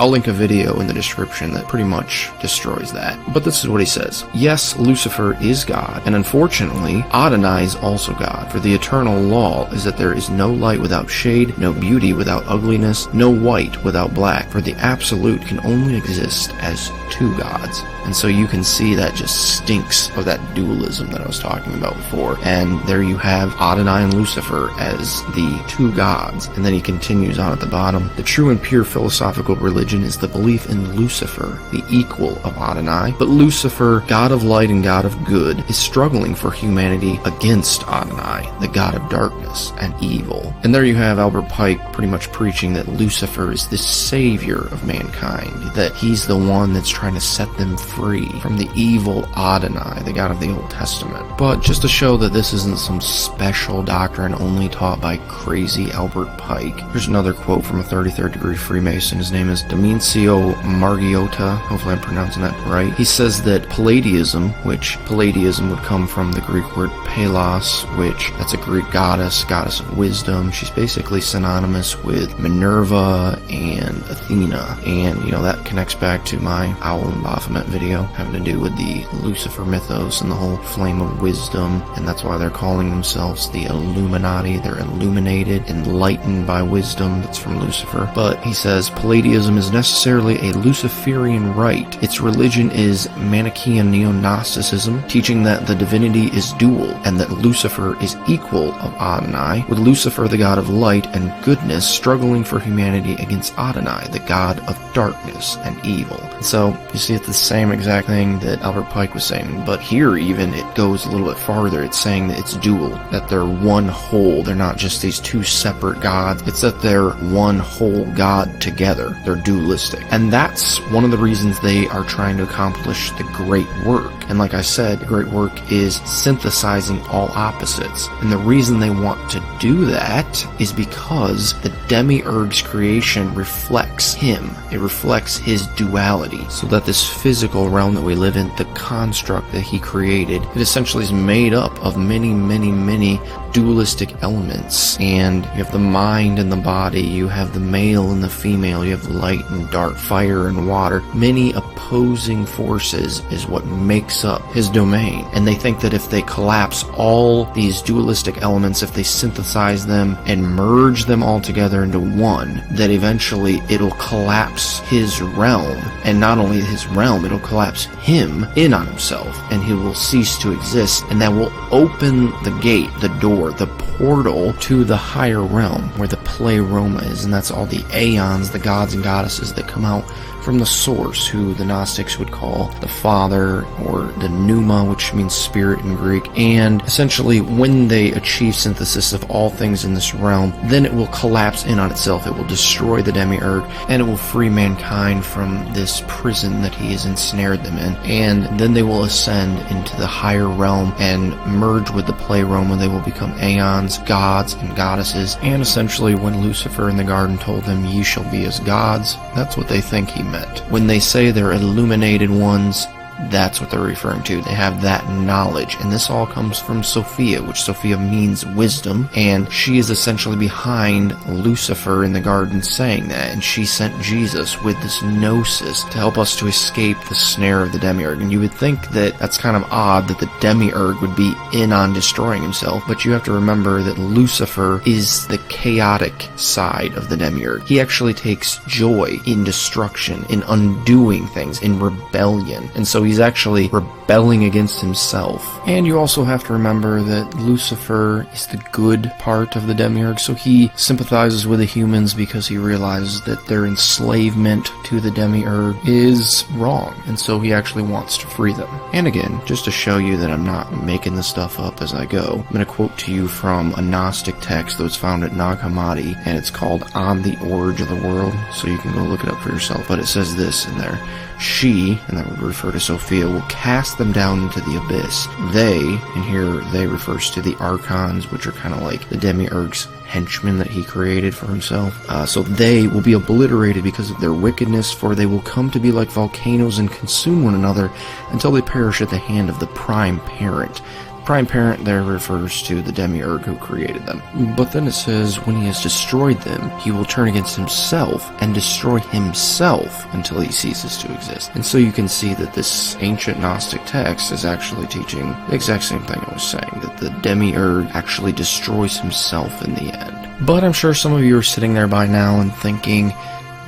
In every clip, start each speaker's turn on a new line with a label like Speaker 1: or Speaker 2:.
Speaker 1: I'll link a video in the description that pretty much destroys that. But this is what he says. Yes, Lucifer is God, and unfortunately, Adonai is also God. For the eternal law is that there is no light without shade, no beauty without ugliness, no white without black. For the absolute can only exist as two gods. And so you can see that just stinks of that dualism that I was talking about before. And there you have Adonai and Lucifer as the two gods. And then he continues on at the bottom. The true and pure philosophical religion is the belief in Lucifer, the equal of Adonai. But Lucifer, God of light and God of good, is struggling for humanity against Adonai, the God of darkness and evil. And there you have Albert Pike pretty much preaching that Lucifer is the savior of mankind, that he's the one that's trying to set them free from the evil Adonai, the God of the Old Testament. But just to show that this isn't some special doctrine only taught by crazy Albert Pike, here's another quote from a 33rd degree Freemason. His name is Domincio Margiotta. Hopefully I'm pronouncing that right. He says that Palladiism, which Palladiism would come from the Greek word Palos, which that's a Greek goddess of wisdom. She's basically synonymous with Minerva and Athena. And, you know, that connects back to my Owl and Baphomet video having to do with the Lucifer mythos and the whole flame of wisdom. And that's why they're calling themselves the Illuminati. They're illuminated, enlightened by wisdom that's from Lucifer. But he says Palladiism is necessarily a Luciferian rite. Its religion is Manichaean neo-Gnosticism, teaching that the divinity is dual and that Lucifer is equal of Adonai, with Lucifer, the god of light and goodness, struggling for humanity against Adonai, the god of darkness and evil. And so you see it's the same exact thing that Albert Pike was saying, but here even it goes a little bit farther. It's saying that it's dual, that they're one whole. They're not just these two separate gods. It's that they're one whole god together. They're dualistic. And that's one of the reasons they are trying to accomplish the great work. And like I said, the great work is synthesizing all opposites. And the reason they want to do that is because the demiurge's creation reflects him. It reflects his duality. So that this physical realm that we live in, the construct that he created, it essentially is made up of many, many, many dualistic elements. And you have the mind and the body, you have the male and the female, you have the light and dark, fire and water. Many opposing forces is what makes up his domain. And they think that if they collapse all these dualistic elements, if they synthesize them and merge them all together into one, that eventually it'll collapse his realm. And not only his realm, it'll collapse him in on himself, and he will cease to exist. And that will open the gate, the door, the portal to the higher realm where the pleroma is. And that's all the aeons, the gods and goddesses that come out from the source, who the Gnostics would call the Father, or the Pneuma, which means spirit in Greek. And essentially, when they achieve synthesis of all things in this realm, then it will collapse in on itself. It will destroy the demiurge, and it will free mankind from this prison that he has ensnared them in. And then they will ascend into the higher realm and merge with the pleroma. They will become aeons, gods and goddesses. And essentially, when Lucifer in the garden told them, "Ye shall be as gods," that's what they think he meant. When they say they're illuminated ones, that's what they're referring to. They have that knowledge. And this all comes from Sophia, which Sophia means wisdom. And she is essentially behind Lucifer in the garden saying that. And she sent Jesus with this gnosis to help us to escape the snare of the demiurge. And you would think that that's kind of odd that the demiurge would be in on destroying himself. But you have to remember that Lucifer is the chaotic side of the demiurge. He actually takes joy in destruction, in undoing things, in rebellion. And so he's actually rebelling against himself. And you also have to remember that Lucifer is the good part of the demiurge, so he sympathizes with the humans because he realizes that their enslavement to the demiurge is wrong, and so he actually wants to free them. And again, just to show you that I'm not making this stuff up as I go, I'm going to quote to you from a Gnostic text that was found at Nag Hammadi, and it's called On the Origin of the World, so you can go look it up for yourself. But it says this in there: "She," and that would refer to Sophia, "will cast them down into the abyss. They," and here they refers to the archons, which are kind of like the demiurge's henchmen that he created for himself. So they will be obliterated because of their wickedness, for they will come to be like volcanoes and consume one another until they perish at the hand of the prime parent. prime parent there refers to the demiurge who created them. But then it says, when he has destroyed them, he will turn against himself and destroy himself until he ceases to exist. And so you can see that this ancient Gnostic text is actually teaching the exact same thing I was saying, that the demiurge actually destroys himself in the end. But I'm sure some of you are sitting there by now and thinking,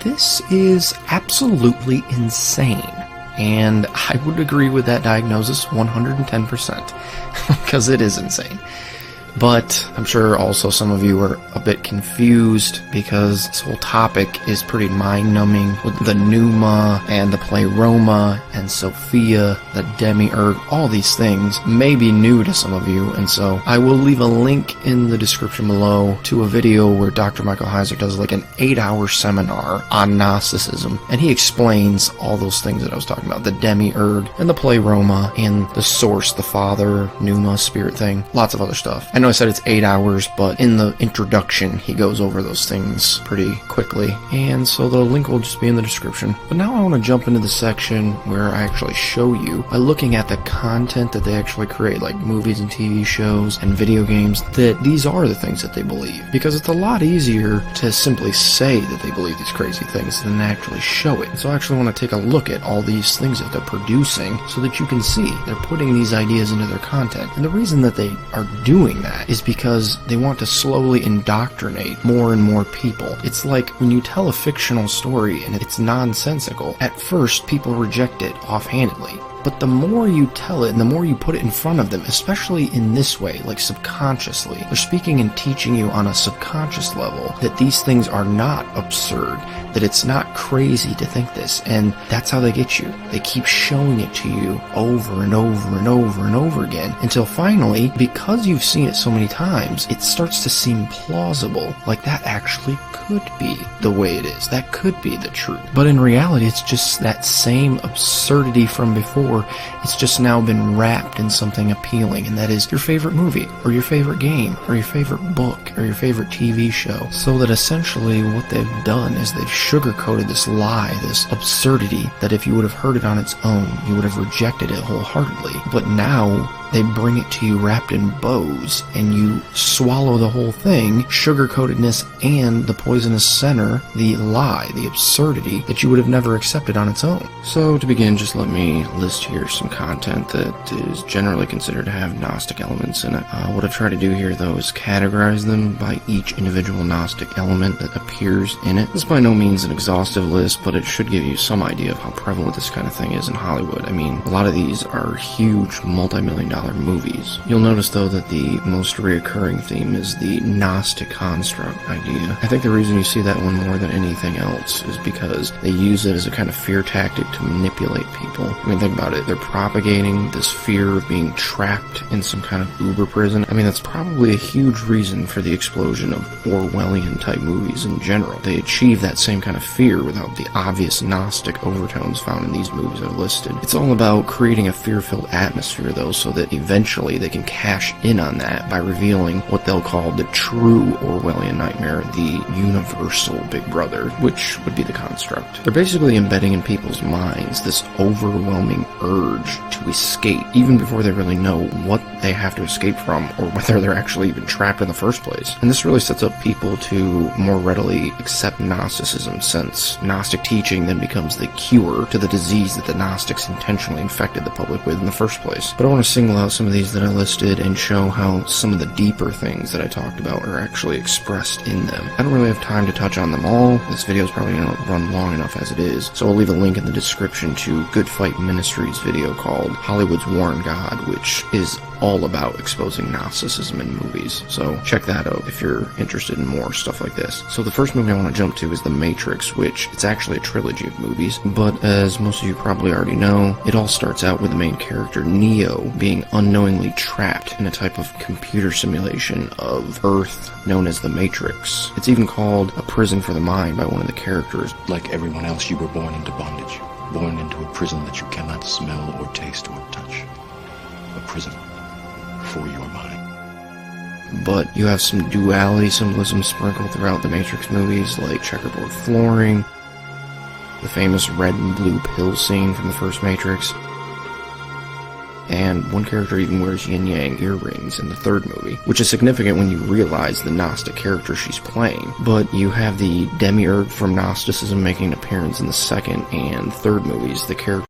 Speaker 1: this is absolutely insane. And I would agree with that diagnosis 110%, because it is insane. But I'm sure also some of you are a bit confused because this whole topic is pretty mind-numbing with the pneuma and the pleroma and Sophia, the demiurge. All these things may be new to some of you, and so I will leave a link in the description below to a video where Dr. Michael Heiser does like an 8-hour seminar on Gnosticism, and he explains all those things that I was talking about, the demiurge and the pleroma and the source, the father, pneuma, spirit thing, lots of other stuff. I know I said it's 8 hours, but in the introduction, he goes over those things pretty quickly, and so the link will just be in the description. But now I want to jump into the section where I actually show you, by looking at the content that they actually create, like movies and TV shows and video games, that these are the things that they believe. Because it's a lot easier to simply say that they believe these crazy things than actually show it. So I actually want to take a look at all these things that they're producing so that you can see they're putting these ideas into their content. And the reason that they are doing that is because they want to slowly indoctrinate more and more people. It's like when you tell a fictional story and it's nonsensical, at first people reject it offhandedly. But the more you tell it and the more you put it in front of them, especially in this way, like subconsciously, they're speaking and teaching you on a subconscious level that these things are not absurd, that it's not crazy to think this, and that's how they get you. They keep showing it to you over and over and over and over again, until finally, because you've seen it so many times, it starts to seem plausible, like that actually could be the way it is. That could be the truth. But in reality, it's just that same absurdity from before. It's just now been wrapped in something appealing, and that is your favorite movie, or your favorite game, or your favorite book, or your favorite TV show. So that essentially what they've done is they've sugar-coated this lie, this absurdity, that if you would have heard it on its own, you would have rejected it wholeheartedly. But now they bring it to you wrapped in bows, and you swallow the whole thing, sugar-coatedness and the poisonous center, the lie, the absurdity that you would have never accepted on its own. So to begin, just let me list here some content that is generally considered to have Gnostic elements in it. What I've tried to do here, though, is categorize them by each individual Gnostic element that appears in it. This is by no means an exhaustive list, but it should give you some idea of how prevalent this kind of thing is in Hollywood. I mean, a lot of these are huge, multi-million-dollar movies. You'll notice, though, that the most reoccurring theme is the Gnostic construct idea. I think the reason you see that one more than anything else is because they use it as a kind of fear tactic to manipulate people. I mean, think about it. They're propagating this fear of being trapped in some kind of uber prison. I mean, that's probably a huge reason for the explosion of Orwellian-type movies in general. They achieve that same kind of fear without the obvious Gnostic overtones found in these movies I've listed. It's all about creating a fear-filled atmosphere, though, so that eventually they can cash in on that by revealing what they'll call the true Orwellian nightmare, the universal Big Brother, which would be the construct. They're basically embedding in people's minds this overwhelming urge to escape, even before they really know what they have to escape from or whether they're actually even trapped in the first place. And this really sets up people to more readily accept Gnosticism, since Gnostic teaching then becomes the cure to the disease that the Gnostics intentionally infected the public with in the first place. But I want to single out some of these that I listed and show how some of the deeper things that I talked about are actually expressed in them. I don't really have time to touch on them all. This video is probably going to run long enough as it is, so I'll leave a link in the description to Good Fight Ministries video called Hollywood's War on God, which is all about exposing Gnosticism in movies. So check that out if you're interested in more stuff like this. So the first movie I want to jump to is The Matrix, which it's actually a trilogy of movies, but as most of you probably already know, it all starts out with the main character, Neo, being unknowingly trapped in a type of computer simulation of Earth known as the Matrix. It's even called a prison for the mind by one of the characters.
Speaker 2: Like everyone else, you were born into bondage, born into a prison that you cannot smell or taste or touch. A prison for your mind.
Speaker 1: But you have some duality symbolism sprinkled throughout the Matrix movies, like checkerboard flooring, the famous red and blue pill scene from the first Matrix, and one character even wears yin-yang earrings in the third movie, which is significant when you realize the Gnostic character she's playing. But you have the demiurge from Gnosticism making an appearance in the second and third movies. The character